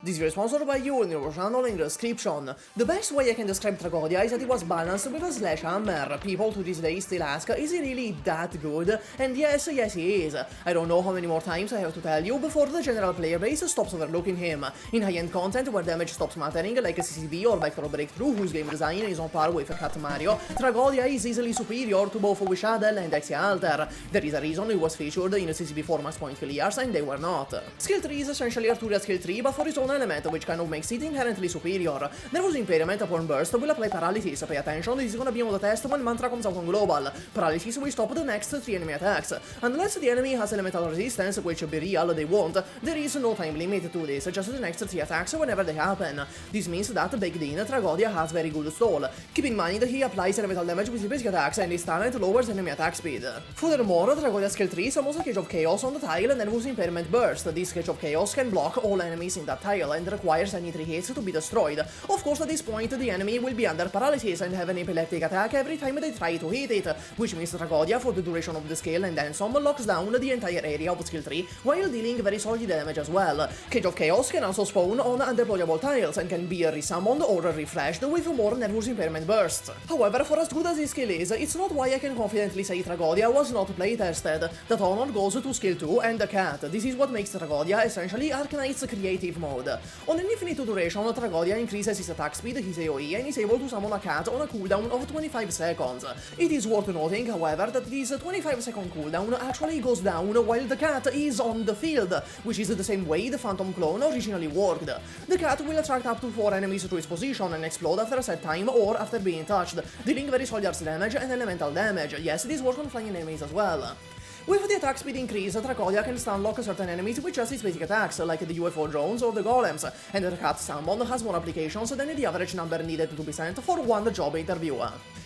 This is sponsored by you in your channel in the description. The best way I can describe Tragodia is that it was balanced with a slash hammer. People to this day still ask, is he really that good? And yes, he is. I don't know how many more times I have to tell you before the general player base stops overlooking him. In high-end content where damage stops mattering, like a CCV or Vector Breakthrough, whose game design is on par with Cat Mario, Tragodia is easily superior to both Wis'Adel and Exusiai. There is a reason it was featured in CCV for max point clears and they were not. Skill 3 is essentially Arturia's skill 3 but for its own element, which kind of makes it inherently superior. Nervous Impairment upon burst will apply paralysis. Pay attention, this is gonna be on the test when Mantra comes out on global. Paralysis will stop the next 3 enemy attacks. Unless the enemy has elemental resistance, which be real they won't, there is no time limit to this, just the next 3 attacks whenever they happen. This means that baked in, Tragodia has very good stall. Keep in mind he applies elemental damage with his basic attacks and his talent lowers enemy attack speed. Furthermore, Tragodia's skill 3 summons a Cage of Chaos on the tile and Nervous Impairment burst. This Cage of Chaos can block all enemies in that tile and requires any 3 hits to be destroyed. Of course, at this point the enemy will be under paralysis and have an epileptic attack every time they try to hit it, which means Tragodia for the duration of the skill and then some locks down the entire area of skill 3 while dealing very solid damage as well. Cage of Chaos can also spawn on undeployable tiles and can be resummoned or refreshed with more Nervous Impairment bursts. However, for as good as this skill is, it's not why I can confidently say Tragodia was not playtested. That honor goes to skill 2 and the cat. This is what makes Tragodia essentially Arknights creative mode. On an infinite duration, Tragodia increases his attack speed, his AoE, and is able to summon a cat on a cooldown of 25 seconds. It is worth noting, however, that this 25-second cooldown actually goes down while the cat is on the field, which is the same way the Phantom clone originally worked. The cat will attract up to 4 enemies to its position and explode after a set time or after being touched, dealing very solid damage and elemental damage. Yes, this works on flying enemies as well. With the attack speed increase, Tragodia can stunlock certain enemies with just its basic attacks, like the UFO drones or the golems, and the cat summon has more applications than the average number needed to be sent for one job interview.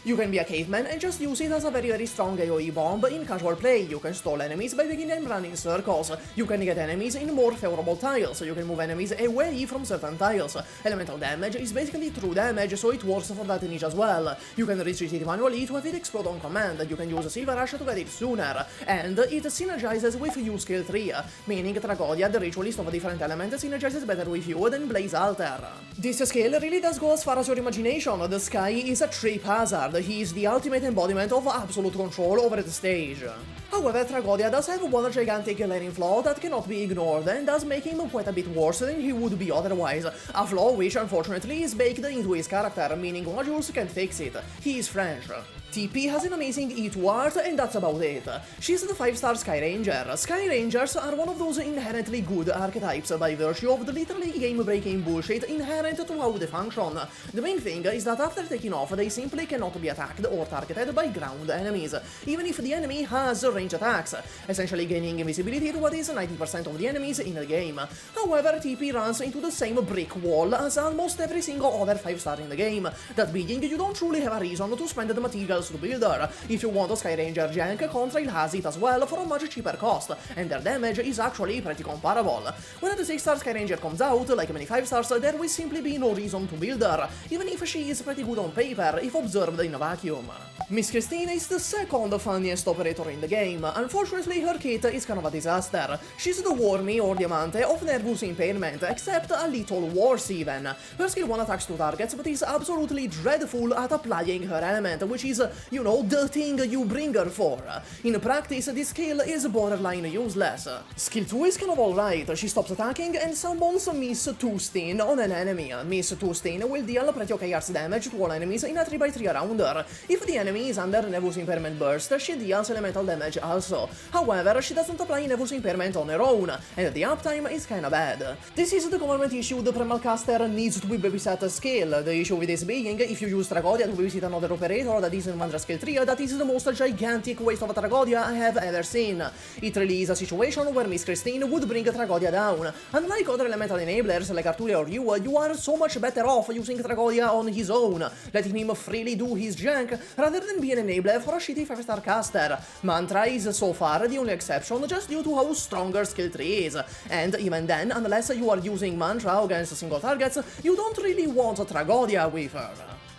You can be a caveman and just use it as a very strong AoE bomb in casual play. You can stall enemies by making them run in circles. You can get enemies in more favorable tiles, so you can move enemies away from certain tiles. Elemental damage is basically true damage, so it works for that niche as well. You can retreat it manually to have it explode on command. You can use Silver Rush to get it sooner, and it synergizes with you skill 3, meaning Tragodia, the ritualist of a different element, synergizes better with you than Blaze Alter. This skill really does go as far as your imagination. The sky is a trip hazard. He is the ultimate embodiment of absolute control over the stage. However, Tragodia does have one gigantic landing flaw that cannot be ignored and does make him quite a bit worse than he would be otherwise, a flaw which unfortunately is baked into his character, meaning modules can't fix it. He is French. Tippi has an amazing E2 art and that's about it. She's the 5-star Skyranger. Skyrangers are one of those inherently good archetypes by virtue of the literally game-breaking bullshit inherent to how they function. The main thing is that after taking off they simply cannot be attacked or targeted by ground enemies, even if the enemy has range attacks, essentially gaining invisibility to what is 90% of the enemies in the game. However, Tippi runs into the same brick wall as almost every single other 5-star in the game, that being you don't truly have a reason to spend the materials to build her. If you want a Skyranger jank, Contrail has it as well for a much cheaper cost, and their damage is actually pretty comparable. When the 6-star Skyranger comes out, like many 5-stars, there will simply be no reason to build her, even if she is pretty good on paper if observed in a vacuum. Miss Christine is the second funniest operator in the game. Unfortunately, her kit is kind of a disaster. She's the Wormy or Diamante of Nervous Impairment, except a little worse even. Her skill 1 attacks 2 targets, but is absolutely dreadful at applying her element, which is, you know, the thing you bring her for. In practice, this skill is borderline useless. Skill 2 is kind of alright. She stops attacking and summons Miss Two-Steen on an enemy. Miss Two-Steen will deal pretty okay arts damage to all enemies in a 3x3 rounder. If the enemy is under Nervous Impairment burst, she deals elemental damage also. However, she doesn't apply Nervous Impairment on her own, and the uptime is kinda bad. This is the government issue the Primal caster needs to be babysat skill. The issue with this being, if you use Tragodia to babysit another operator that isn't Mandra skill 3, that is the most gigantic waste of a Tragodia I have ever seen. It really is a situation where Miss Christine would bring Tragodia down. Unlike other elemental enablers like Arturia or you are so much better off using Tragodia on his own, letting him freely do his jank, rather than be an enabler for a shitty 5-star caster. Mantra is so far the only exception just due to how strong her skill 3 is, and even then, unless you are using Mantra against single targets, you don't really want Tragodia with her.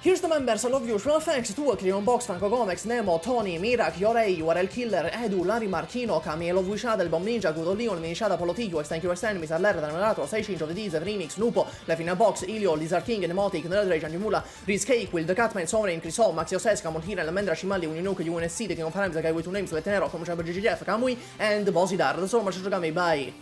Here's the members, I love you. Well, thanks to Krion Box, Franco Gomex, Nemo, Tony, Mirak, Yorei, URL Killer, Edu, Larry Marchino, Camilo Wis'Adel, Bomb Ninja, Good Leon, Miniciata, Polotiglio, Thank You West Enemies, Allerta, Namerato, 6 Inch of the Deezer, Remix, Nupo, Lefina Box, Ilio, Lizard King, Nemotic, Nerdrage, Animula, Riz Cake, Will, The Catman, Sovereign, Crisol, Maxio Sesca, Monhira, Lamendra, Cimali, Uninuke, UNSC, The King of Frames, The Guy with Two Names, Vetenero, Come Chamber GGF, Kamui, and Bosidar. That's all much to Gummy, bye.